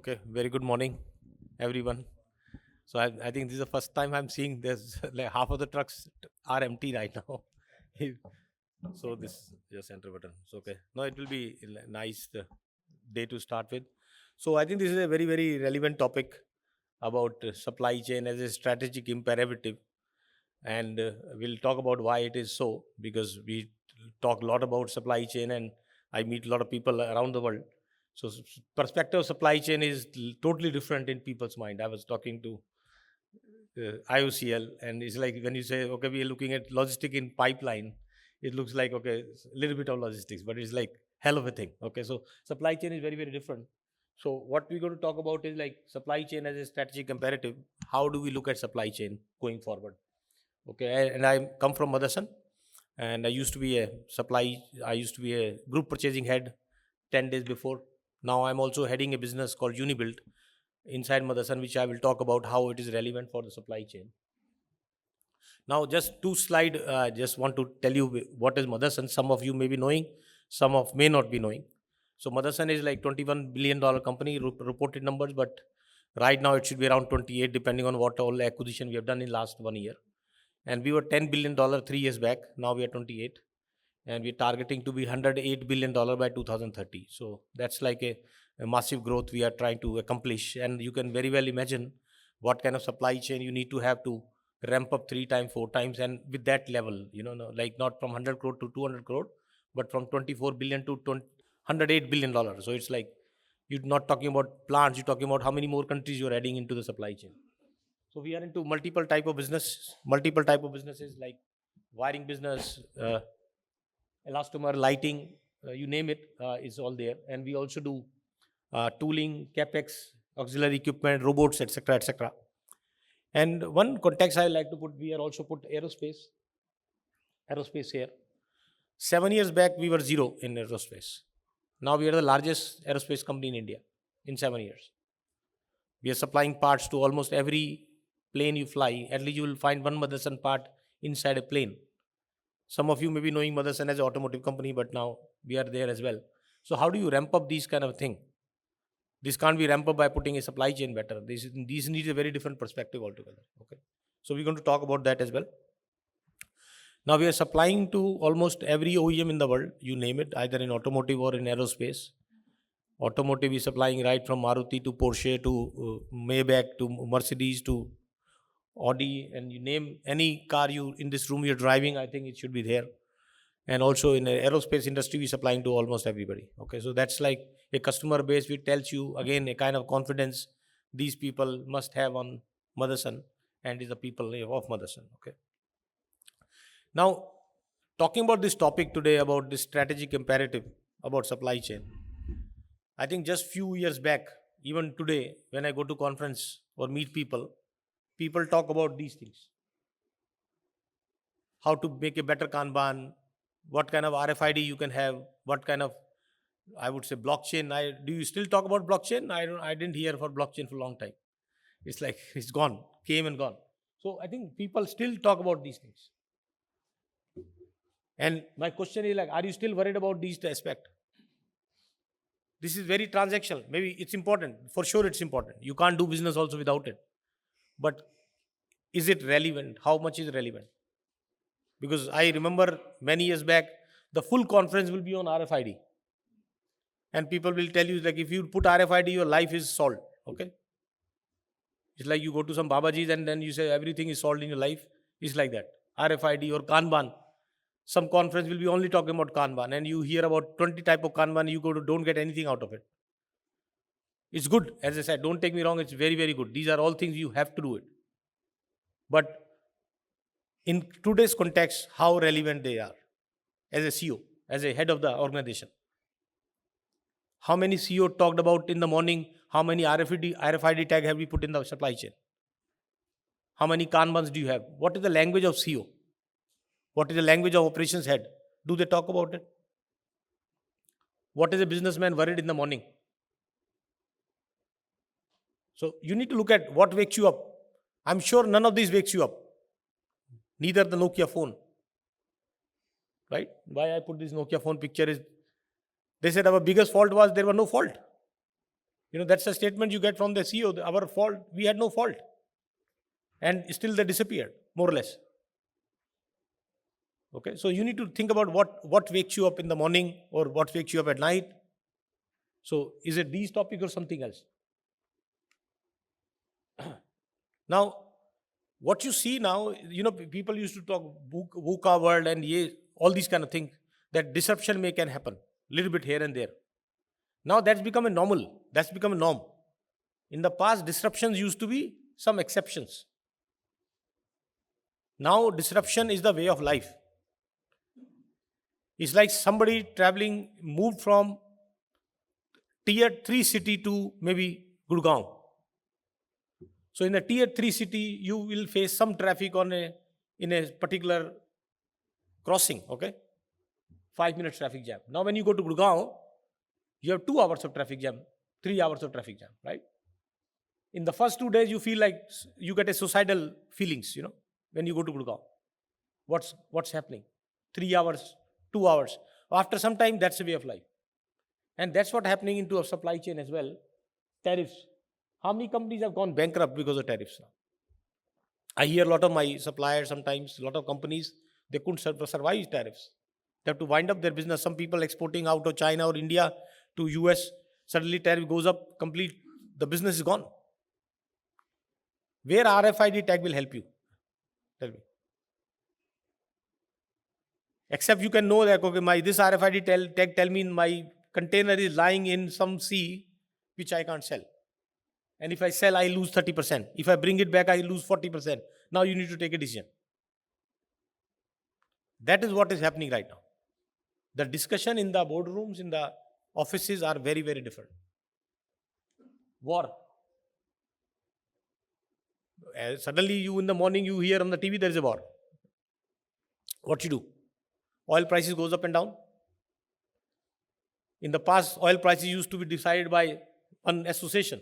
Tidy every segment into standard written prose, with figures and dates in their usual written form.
Okay, very good morning, everyone. So I think this is the first time I'm seeing there's like half of the trucks are empty right now. So this just enter button. So okay, no, it will be nice day to start with. So I think this is a very relevant topic about supply chain as a strategic imperative, and we'll talk about why it is so because we talk a lot about supply chain and I meet a lot of people around the world. So perspective of supply chain is totally different in people's mind. I was talking to IOCL, and it's like when you say okay, we are looking at logistic in pipeline, it looks like okay, a little bit of logistics, but it's like hell of a thing. Okay, so supply chain is very different. So what we're going to talk about is like supply chain as a strategic imperative. How do we look at supply chain going forward? Okay, and I come from Motherson, and I used to be a group purchasing head 10 days before. Now I'm also heading a business called Unibuild inside Motherson, which I will talk about how it is relevant for the supply chain. Now, just two slide. Just want to tell you what is Motherson. Some of you may be knowing, some of may not be knowing. So Motherson is like $21 billion company reported numbers, but right now it should be around 28, depending on what all acquisition we have done in last 1 year. And we were $10 billion 3 years back. Now we are 28, and we're targeting to be $108 billion by 2030. So that's like a massive growth we are trying to accomplish. And you can very well imagine what kind of supply chain you need to have to ramp up 3 times, 4 times, and with that level, like not from 100 crore to 200 crore, but from 24 billion to $108 billion. So it's like you're not talking about plants, you're talking about how many more countries you're adding into the supply chain. So we are into multiple type of businesses like wiring business, elastomer, lighting, you name it, is all there. And we also do tooling, capex, auxiliary equipment, robots, etc., etc. And one context I like to put, we are also put aerospace here. 7 years back, we were zero in aerospace. Now we are the largest aerospace company in India in 7 years. We are supplying parts to almost every plane you fly. At least you will find one Motherson part inside a plane. Some of you may be knowing Motherson as an automotive company, but now we are there as well. So how do you ramp up these kind of thing? This can't be ramped up by putting a supply chain better. These needs a very different perspective altogether. Okay, so we're going to talk about that as well. Now we are supplying to almost every OEM in the world, you name it, either in automotive or in aerospace. Automotive is supplying right from Maruti to Porsche to Maybach to Mercedes to Audi, and you name any car you in this room you're driving, I think it should be there. And also in the aerospace industry, we're supplying to almost everybody. Okay, so that's like a customer base which tells you again a kind of confidence these people must have on Motherson and is the people of Motherson. Okay. Now, talking about this topic today about this strategic imperative about supply chain, I think just few years back, even today, when I go to conference or meet people, people talk about these things. How to make a better Kanban, what kind of RFID you can have, what kind of, I would say, blockchain. Do you still talk about blockchain? I didn't hear for blockchain for a long time. It's like it's gone, came and gone. So I think people still talk about these things. And my question is like, are you still worried about these aspect? This is very transactional. Maybe it's important. For sure it's important. You can't do business also without it. But is it relevant? How much is relevant? Because I remember many years back, the full conference will be on RFID. And people will tell you like if you put RFID, your life is solved. Okay. It's like you go to some Babaji's and then you say everything is solved in your life. It's like that. RFID or Kanban. Some conference will be only talking about Kanban, and you hear about 20 type of Kanban, you don't get anything out of it. It's good. As I said, don't take me wrong, it's very good. These are all things you have to do it. But in today's context, how relevant they are as a CEO, as a head of the organization. How many CEO talked about in the morning, how many RFID tag have we put in the supply chain? How many Kanbans do you have? What is the language of CEO? What is the language of operations head? Do they talk about it? What is a businessman worried in the morning? So you need to look at what wakes you up. I'm sure none of these wakes you up. Neither the Nokia phone. Right? Why I put this Nokia phone picture is, they said our biggest fault was there was no fault. That's a statement you get from the CEO. Our fault, we had no fault. And still they disappeared, more or less. Okay, so you need to think about what wakes you up in the morning or what wakes you up at night. So is it these topics or something else? Now, what you see now, people used to talk VUCA world and all these kind of things, that disruption can happen, little bit here and there. Now that's become a normal. That's become a norm. In the past, disruptions used to be some exceptions. Now disruption is the way of life. It's like somebody moved from tier 3 city to maybe Gurgaon. So in a tier 3 city, you will face some traffic in a particular crossing, okay? 5 minutes traffic jam. Now when you go to Gurgaon, you have 2 hours of traffic jam, 3 hours of traffic jam, right? In the first 2 days, you feel like you get a suicidal feelings, when you go to Gurgaon. What's happening? 3 hours, 2 hours. After some time, that's a way of life. And that's what's happening into a supply chain as well. Tariffs. How many companies have gone bankrupt because of tariffs now? I hear a lot of my suppliers sometimes, a lot of companies, they couldn't survive tariffs. They have to wind up their business. Some people exporting out of China or India to US, suddenly tariff goes up, the business is gone. Where RFID tag will help you? Tell me. Except you can know that, okay, this RFID tag tell me my container is lying in some sea, which I can't sell. And if I sell, I lose 30%. If I bring it back, I lose 40%. Now you need to take a decision. That is what is happening right now. The discussion in the boardrooms, in the offices are very, very different. War. Suddenly you in the morning, you hear on the TV, there is a war. What you do? Oil prices goes up and down. In the past, oil prices used to be decided by one association.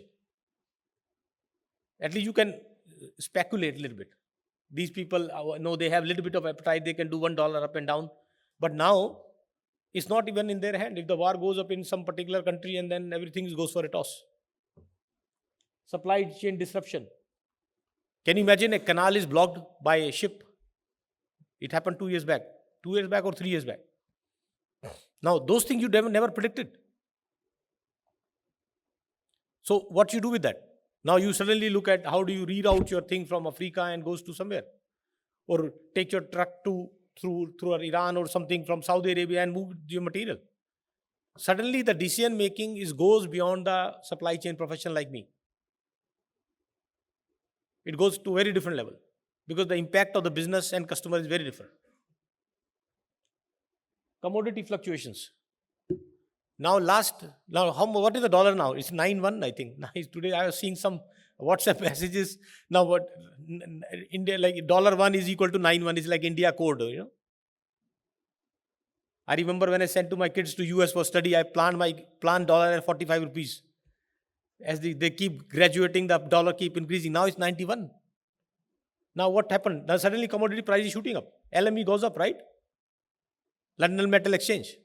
At least you can speculate a little bit. These people know they have a little bit of appetite, they can do $1 up and down. But now, it's not even in their hand. If the war goes up in some particular country and then everything goes for a toss. Supply chain disruption. Can you imagine a canal is blocked by a ship? It happened 2 years back. 2 years back or 3 years back. Now, those things you never predicted. So, what you do with that? Now, you suddenly look at how do you reroute your thing from Africa and goes to somewhere. Or take your truck through Iran or something from Saudi Arabia and move your material. Suddenly, the decision making goes beyond the supply chain professional like me. It goes to a very different level because the impact of the business and customer is very different. Commodity fluctuations. Now, what is the dollar now? It's 9.1, I think. Today I was seeing some WhatsApp messages. Now, what India, like $1 is equal to 9.1. It's like India code, I remember when I sent to my kids to US for study, I planned dollar at 45 rupees. As they keep graduating, the dollar keep increasing. Now it's 91. Now what happened? Now suddenly commodity price is shooting up. LME goes up, right? London Metal Exchange,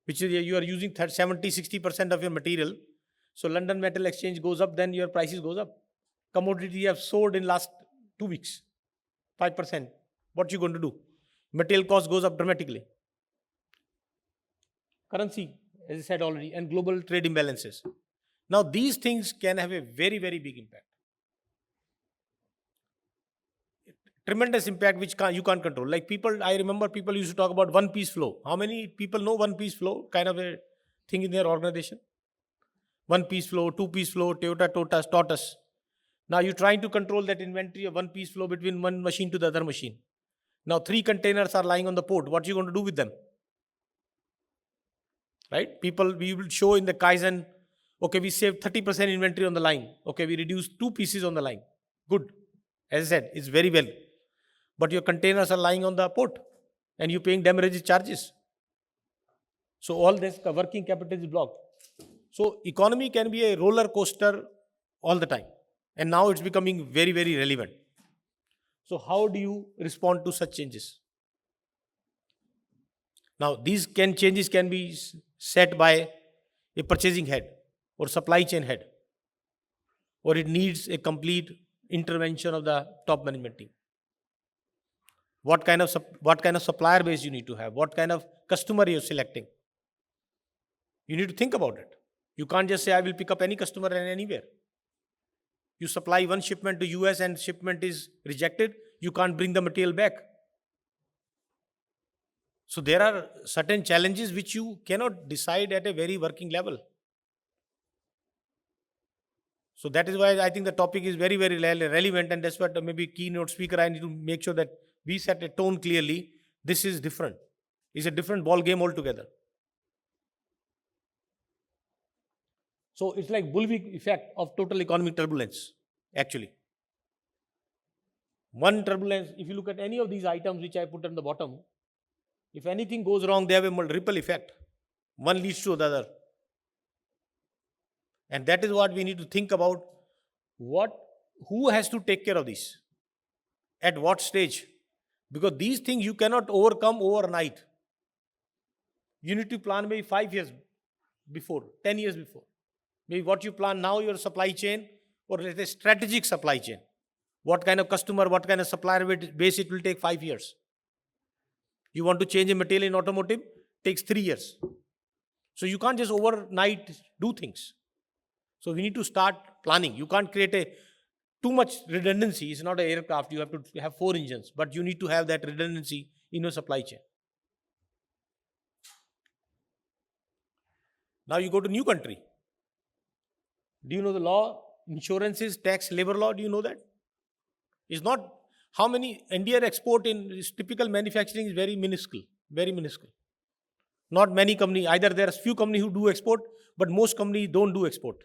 which is you are using 70-60% of your material. So London Metal Exchange goes up, then your prices goes up. Commodity have soared in last 2 weeks, 5%. What you going to do? Material cost goes up dramatically. Currency, as I said already, and global trade imbalances. Now these things can have a very, very big impact. Tremendous impact which you can't control. Like I remember people used to talk about one-piece flow. How many people know one-piece flow? Kind of a thing in their organization. One-piece flow, two-piece flow, Toyota taught us. Now you're trying to control that inventory of one-piece flow between one machine to the other machine. Now 3 containers are lying on the port. What are you going to do with them? Right? We will show in the Kaizen, okay, we saved 30% inventory on the line. Okay, we reduced 2 pieces on the line. Good. As I said, it's very well. But your containers are lying on the port and you're paying demurrage charges. So all this working capital is blocked. So economy can be a roller coaster all the time. And now it's becoming very, very relevant. So how do you respond to such changes? Now these changes can be set by a purchasing head. or supply chain head, or it needs a complete intervention of the top management team. What kind of supplier base you need to have, what kind of customer you're selecting. You need to think about it. You can't just say, I will pick up any customer and anywhere. You supply one shipment to US and shipment is rejected, you can't bring the material back. So there are certain challenges which you cannot decide at a very working level. So that is why I think the topic is very, very relevant, and that's what maybe keynote speaker, I need to make sure that we set a tone clearly. This is different. It's a different ball game altogether. So it's like bullwhip effect of total economic turbulence, actually. One turbulence, if you look at any of these items which I put on the bottom, if anything goes wrong, they have a ripple effect. One leads to the other. And that is what we need to think about. Who has to take care of this? At what stage? Because these things you cannot overcome overnight. You need to plan maybe 5 years before, 10 years before. Maybe what you plan now, your supply chain, or let's say strategic supply chain. What kind of customer, what kind of supplier base it will take 5 years. You want to change a material in automotive, takes 3 years. So you can't just overnight do things. So we need to start planning. You can't create too much redundancy. It's not an aircraft. You have to have 4 engines, but you need to have that redundancy in your supply chain. Now you go to new country. Do you know the law? Insurances, tax, labor law. Do you know that? It's not how many India export in typical manufacturing is very minuscule. Very minuscule. Not many companies. Either there are few companies who do export, but most companies don't do export.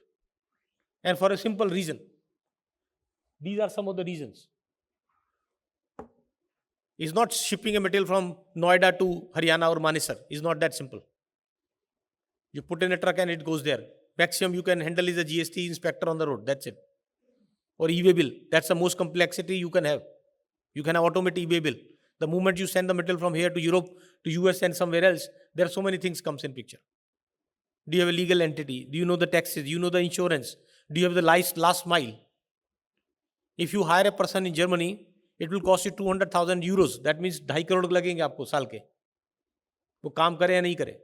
And for a simple reason. These are some of the reasons. It's not shipping a material from Noida to Haryana or Manesar. It's not that simple. You put in a truck and it goes there. Maximum you can handle is a GST inspector on the road. That's it. Or e-way bill. That's the most complexity you can have. You can have automated e-way bill. The moment you send the material from here to Europe, to US and somewhere else, there are so many things comes in picture. Do you have a legal entity? Do you know the taxes? Do you know the insurance? Do you have the last mile? If you hire a person in Germany, it will cost you 200,000 euros. That means 2.5 crore लगेंगे आपको साल के. वो काम करे या नहीं करे.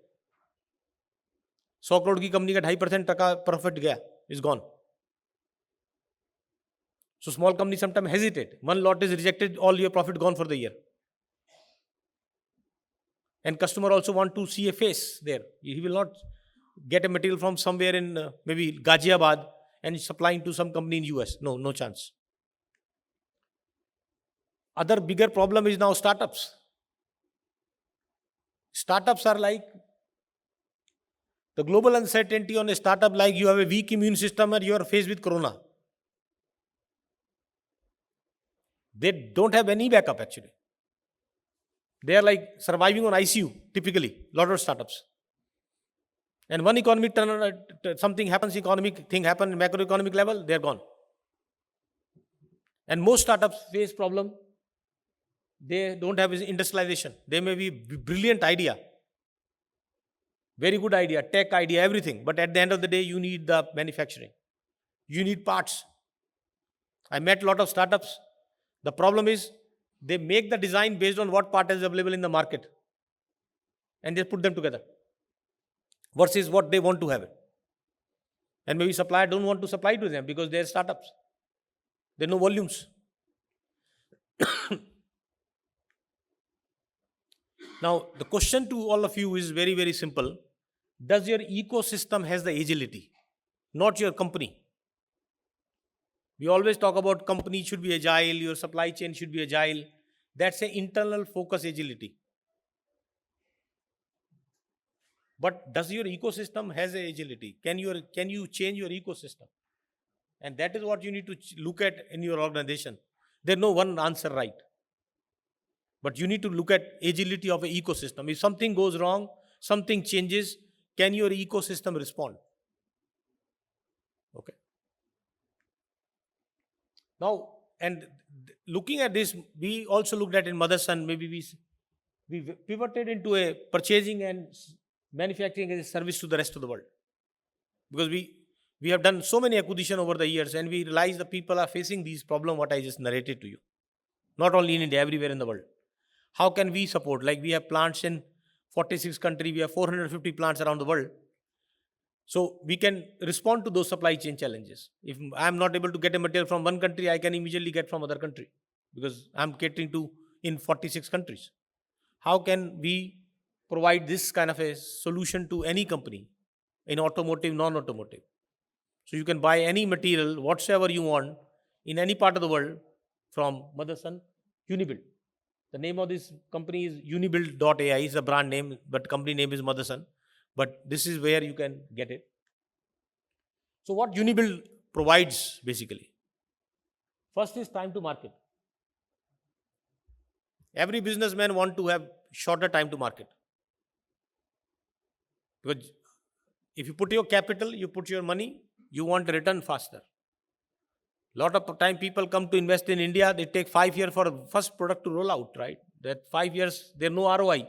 100 crore की कंपनी का 2.5% टका प्रॉफिट गया, is gone. So small companies sometimes hesitate. One lot is rejected, all your profit gone for the year. And customer also want to see a face there. He will not get a material from somewhere in maybe Ghaziabad and supplying to some company in US. No chance. Other bigger problem is now startups. Startups are like the global uncertainty on a startup, like you have a weak immune system and you are faced with corona. They don't have any backup actually. They are like surviving on ICU typically, lot of startups. And one economic something happens, economic thing happens, macroeconomic level, they're gone. And most startups face problem. They don't have industrialization. They may be brilliant idea, very good idea, tech idea, everything. But at the end of the day, you need the manufacturing. You need parts. I met a lot of startups. The problem is they make the design based on what part is available in the market. And they put them together. Versus what they want to have it. And maybe supplier don't want to supply to them because they're startups. There are no volumes. Now, the question to all of you is very, very simple. Does your ecosystem has the agility? Not your company. We always talk about company should be agile, your supply chain should be agile. That's an internal focus agility. But does your ecosystem has a agility? Can you change your ecosystem? And that is what you need to look at in your organization. There's no one answer right. But you need to look at agility of an ecosystem. If something goes wrong, something changes, can your ecosystem respond? Okay. Now, and looking at this, we also looked at in Motherson, maybe we pivoted into a purchasing and manufacturing as a service to the rest of the world. Because We have done so many acquisition over the years, and we realize the people are facing these problems what I just narrated to you. Not only in India, everywhere in the world. How can we support? Like we have plants in 46 countries, we have 450 plants around the world. So we can respond to those supply chain challenges. If I'm not able to get a material from one country, I can immediately get from other country because I'm catering to in 46 countries. How can we provide this kind of a solution to any company in automotive, non-automotive? So you can buy any material, whatsoever you want, in any part of the world from Motherson, Unibuild. The name of this company is Unibuild.ai is the brand name, but company name is Motherson. But this is where you can get it. So what Unibuild provides basically? First is time to market. Every businessman want to have shorter time to market. Because if you put your capital, you put your money, you want a return faster. Lot of time people come to invest in India, they take 5 years for a first product to roll out, right? That 5 years, there's no ROI.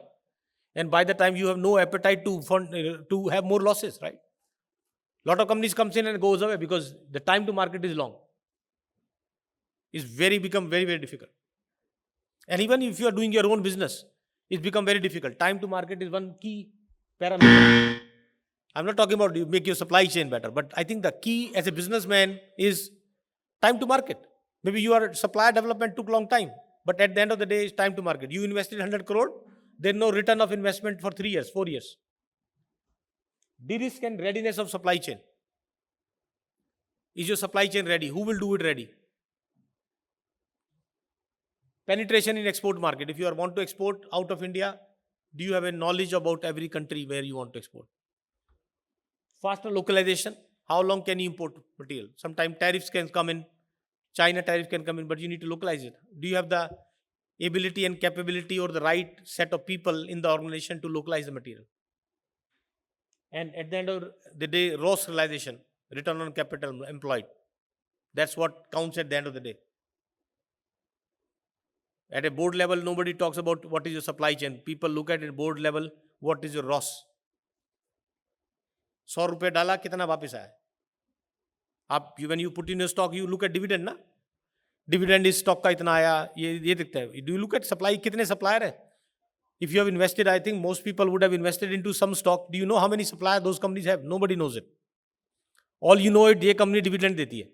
And by the time you have no appetite to fund, to have more losses, right? Lot of companies comes in and goes away because the time to market is long. It's become very, very difficult. And even if you are doing your own business, it's become very difficult. Time to market is one key parameter. I'm not talking about you make your supply chain better, but I think the key as a businessman is time to market. Maybe your supplier development took long time, but at the end of the day, it's time to market. You invested 100 crore, there's no return of investment for 3 years, 4 years. De-risk and readiness of supply chain. Is your supply chain ready? Who will do it ready? Penetration in export market. If you want to export out of India, do you have a knowledge about every country where you want to export? Faster localization. How long can you import material? Sometimes tariffs can come in. China tariff can come in, but you need to localize it. Do you have the ability and capability or the right set of people in the organization to localize the material? And at the end of the day, ROS realization, return on capital employed. That's what counts at the end of the day. At a board level, nobody talks about what is your supply chain. People look at it board level, what is your ROS? 100 रुपये डाला कितना वापस आया? आप when you put in your stock, you look at dividend ना? Dividend is stock का इतना आया, ये दिखता है. Do you look at supply? कितने supplier है? If you have invested, I think most people would have invested into some stock. Do you know how many suppliers those companies have? Nobody knows it. All you know it, ये company dividend देती है.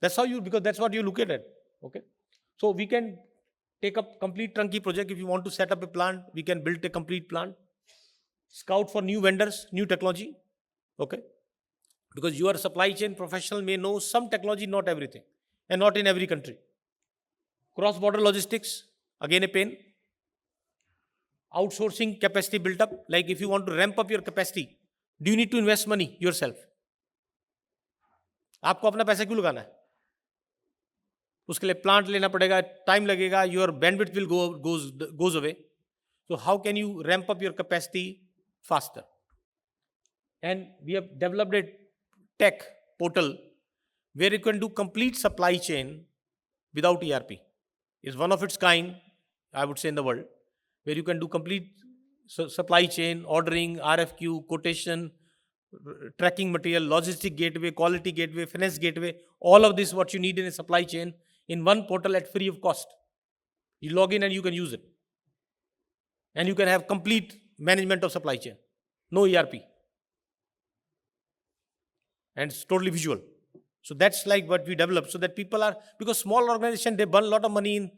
That's how you, because that's what you look at it. Okay. So we can take up complete turnkey project. If you want to set up a plant, we can build a complete plant. Scout for new vendors, new technology. Okay. Because your supply chain professional may know some technology, not everything, and not in every country. Cross-border logistics, again a pain. Outsourcing capacity built up. Like if you want to ramp up your capacity, do you need to invest money yourself? आपको अपना पैसा क्यों लगाना है? उसके लिए plant लेना पड़ेगा, टाइम लगेगा, your bandwidth will goes away. So how can you ramp up your capacity faster? And we have developed a tech portal where you can do complete supply chain without ERP. It's one of its kind, I would say, in the world, where you can do complete supply chain, ordering, RFQ, quotation, tracking material, logistic gateway, quality gateway, finance gateway, all of this what you need in a supply chain in one portal at free of cost. You log in and you can use it. And you can have complete management of supply chain. No ERP. And it's totally visual. So that's like what we develop so that people are, because small organization, they burn a lot of money in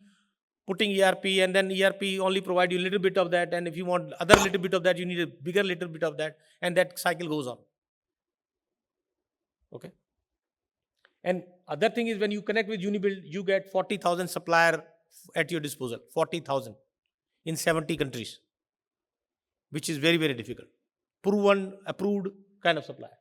putting ERP, and then ERP only provide you a little bit of that. And if you want other little bit of that, you need a bigger little bit of that. And that cycle goes on. Okay. And other thing is when you connect with Unibuild, you get 40,000 supplier at your disposal. 40,000 in 70 countries, which is very, very difficult. Proven, approved kind of supplier.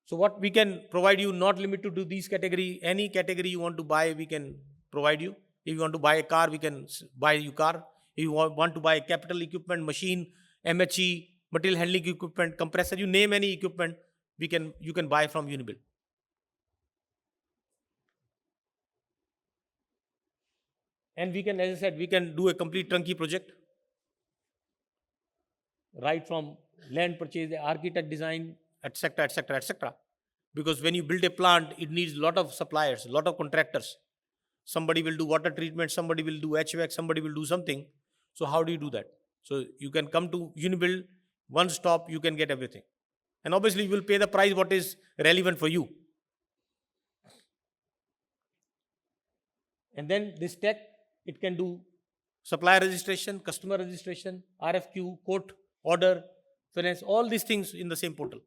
So what we can provide you, not limited to these category, any category you want to buy, we can provide you. If you want to buy a car, we can buy you car. If you want to buy capital equipment, machine, MHE, material handling equipment, compressor, you name any equipment, you can buy from Unibuild. And we can, as I said, we can do a complete turnkey project. right from land purchase, architect design, etc., etc., etc. Because when you build a plant, it needs a lot of suppliers, a lot of contractors. Somebody will do water treatment, somebody will do HVAC, somebody will do something. So how do you do that? So you can come to Unibuild, one stop, you can get everything. And obviously you will pay the price what is relevant for you. And then this tech, it can do supplier registration, customer registration, RFQ, quote, order, finance, all these things in the same portal.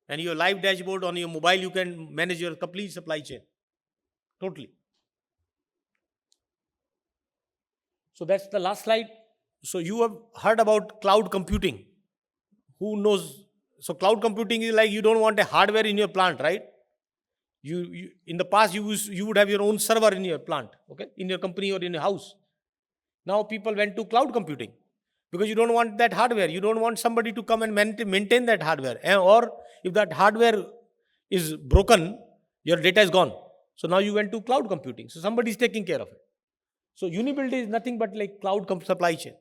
And your live dashboard on your mobile, you can manage your complete supply chain. Totally. So that's the last slide. So you have heard about cloud computing. Who knows? So cloud computing is like you don't want a hardware in your plant, right? You in the past you would have your own server in your plant, okay, in your company or in your house. Now people went to cloud computing because you don't want that hardware. You don't want somebody to come and maintain that hardware. Or if that hardware is broken, your data is gone. So now you went to cloud computing. So somebody is taking care of it. So Unibuild is nothing but like cloud supply chain.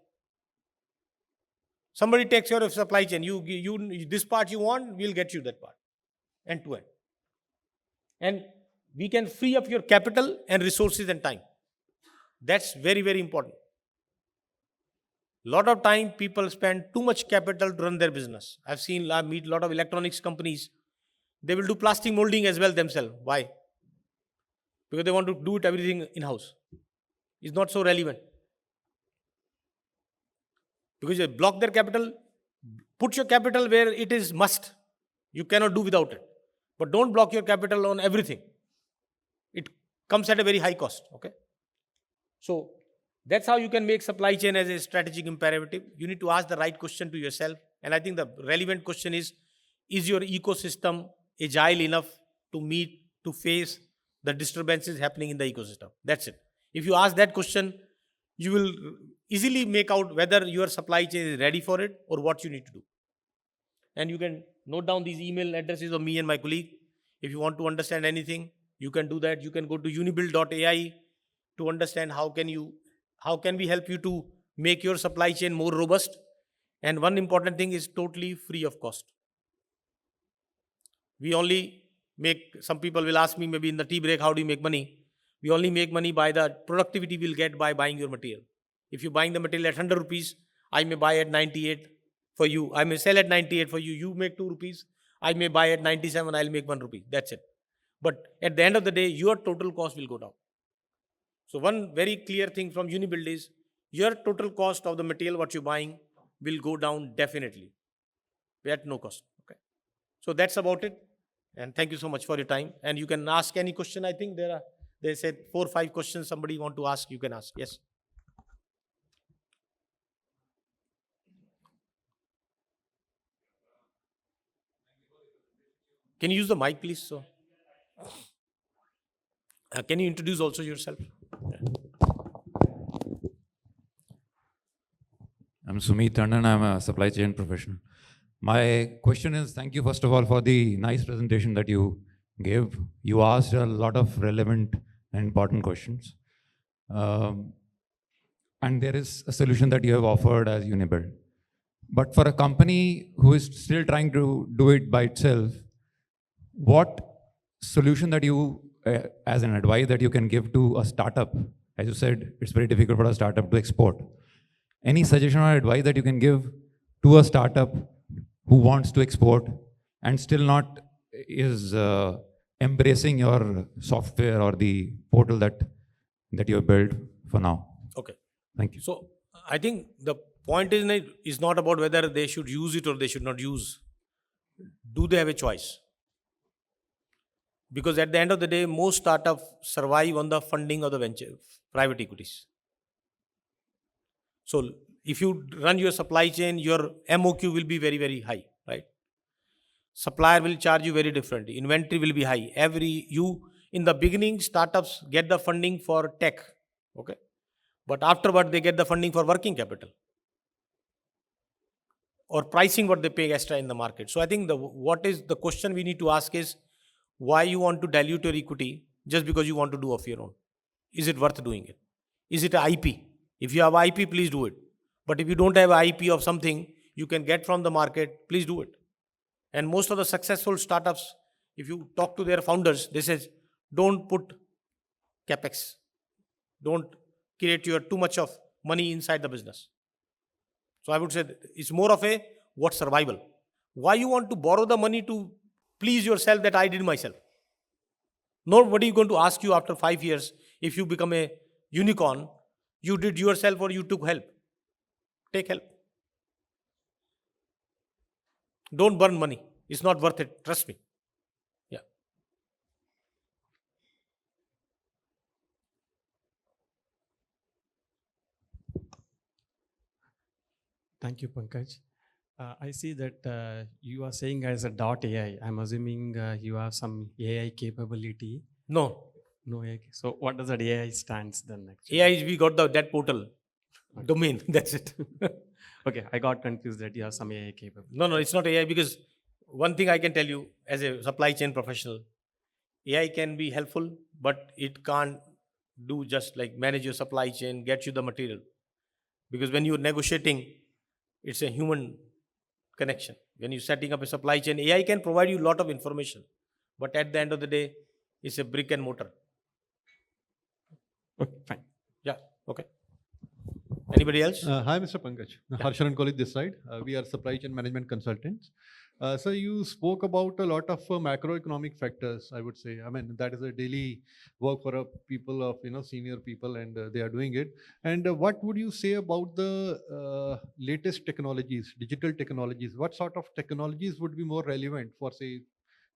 Somebody takes care of supply chain. You this part you want, we'll get you that part, end to end. And we can free up your capital and resources and time. That's very, very important. Lot of time people spend too much capital to run their business. I meet a lot of electronics companies. They will do plastic molding as well themselves. Why? Because they want to do it everything in-house. It's not so relevant. Because you block their capital, put your capital where it is must. You cannot do without it. But don't block your capital on everything. It comes at a very high cost. Okay. So that's how you can make supply chain as a strategic imperative. You need to ask the right question to yourself. And I think the relevant question is your ecosystem agile enough to face the disturbances happening in the ecosystem? That's it. If you ask that question, you will easily make out whether your supply chain is ready for it or what you need to do. And you can note down these email addresses of me and my colleague. If you want to understand anything, you can do that. You can go to unibuild.ai to understand how can we help you to make your supply chain more robust. And one important thing is totally free of cost. We only some people will ask me maybe in the tea break, how do you make money? We only make money by the productivity we'll get by buying your material. If you're buying the material at 100 rupees, I may buy at 98 for you. I may sell at 98 for you. You make 2 rupees. I may buy at 97. I'll make 1 rupee. That's it. But at the end of the day, your total cost will go down. So one very clear thing from Unibuild is your total cost of the material what you're buying will go down definitely at no cost. Okay. So that's about it. And thank you so much for your time. And you can ask any question. I think they said 4 or 5 questions somebody want to ask. You can ask. Yes. Can you use the mic, please? So, can you introduce also yourself? I'm Sumit Tandon. I'm a supply chain professional. My question is, thank you first of all for the nice presentation that you gave. You asked a lot of relevant and important questions. And there is a solution that you have offered as Unibuild. But for a company who is still trying to do it by itself, what solution that you, as an advice that you can give to a startup? As you said, it's very difficult for a startup to export. Any suggestion or advice that you can give to a startup who wants to export and still not is embracing your software or the portal that you have built for now? Okay. Thank you. So I think the point is not about whether they should use it or they should not use. Do they have a choice? Because at the end of the day, most startups survive on the funding of the venture, private equities. So if you run your supply chain, your MOQ will be very, very high, right? Supplier will charge you very differently. Inventory will be high. In the beginning, startups get the funding for tech, okay? But afterward, they get the funding for working capital or pricing what they pay extra in the market. So I think the question we need to ask is, why you want to dilute your equity just because you want to do of your own? Is it worth doing it? Is it a IP? If you have IP, please do it. But if you don't have IP of something you can get from the market, please do it. And most of the successful startups, if you talk to their founders, they say, don't put capex, don't create your too much of money inside the business. So I would say it's more of a what survival. Why you want to borrow the money to please yourself that I did myself? Nobody is going to ask you after 5 years if you become a unicorn, you did yourself or you took help. Take help. Don't burn money. It's not worth it. Trust me. Yeah. Thank you, Pankaj. I see that you are saying as a .ai. I'm assuming you have some AI capability. No. No AI. So what does that AI stands then? Actually? AI is we got that portal domain. That's it. Okay, I got confused that you have some AI capability. No, it's not AI because one thing I can tell you as a supply chain professional, AI can be helpful, but it can't do just like manage your supply chain, get you the material. Because when you're negotiating, it's a human connection. When you're setting up a supply chain, AI can provide you a lot of information, but at the end of the day, it's a brick and mortar. Okay, fine. Yeah, okay. Anybody else? Hi, Mr. Pankaj. Harsharan Kollit this side. We are supply chain management consultants. So you spoke about a lot of macroeconomic factors, I would say. I mean, that is a daily work for people of, senior people, and they are doing it. And what would you say about the latest technologies, digital technologies? What sort of technologies would be more relevant for, say,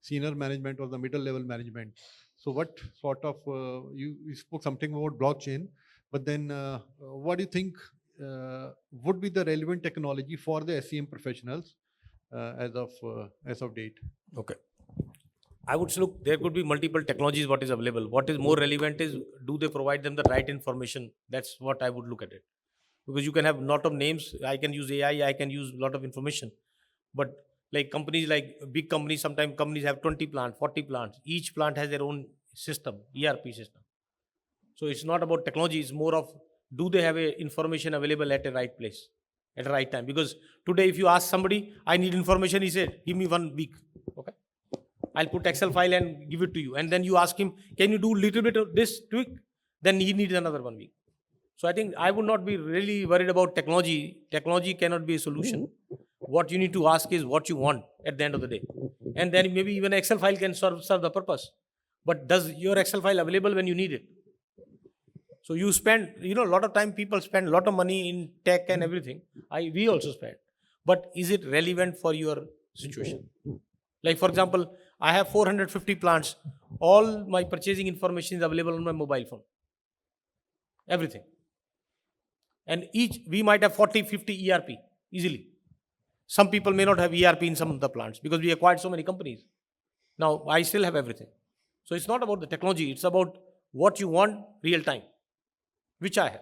senior management or the middle level management? So what sort of, you spoke something about blockchain, but then what do you think would be the relevant technology for the SCM professionals as of date? Okay. I would say, look, there could be multiple technologies what is available. What is more relevant is, do they provide them the right information? That's what I would look at it. Because you can have a lot of names. I can use AI, I can use a lot of information. But like companies, like big companies, sometimes companies have 20 plants, 40 plants. Each plant has their own system, ERP system. So it's not about technology, it's more of, do they have a information available at the right place, at the right time? Because today if you ask somebody, I need information, he said, give me 1 week. Okay. I'll put Excel file and give it to you. And then you ask him, can you do little bit of this tweak? Then he needs another 1 week. So I think I would not be really worried about technology. Technology cannot be a solution. What you need to ask is what you want at the end of the day. And then maybe even an Excel file can serve the purpose. But does your Excel file available when you need it? So you spend, a lot of time people spend a lot of money in tech and everything. We also spend. But is it relevant for your situation? Like for example, I have 450 plants. All my purchasing information is available on my mobile phone. Everything. And we might have 40, 50 ERP easily. Some people may not have ERP in some of the plants because we acquired so many companies. Now I still have everything. So it's not about the technology. It's about what you want real time, which I have.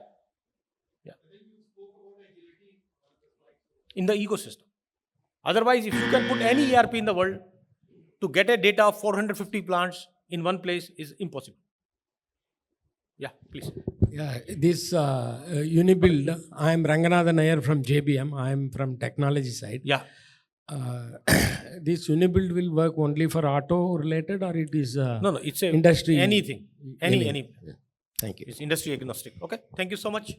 Yeah. In the ecosystem. Otherwise, if you can put any ERP in the world, to get a data of 450 plants in one place is impossible. Yeah, please. Yeah, this Unibuild, I am Ranganathan Nair from JBM. I am from technology side. Yeah. This Unibuild will work only for auto related, or it is No, it's a industry? anything. Any. Thank you. It's industry agnostic. Okay. Thank you so much.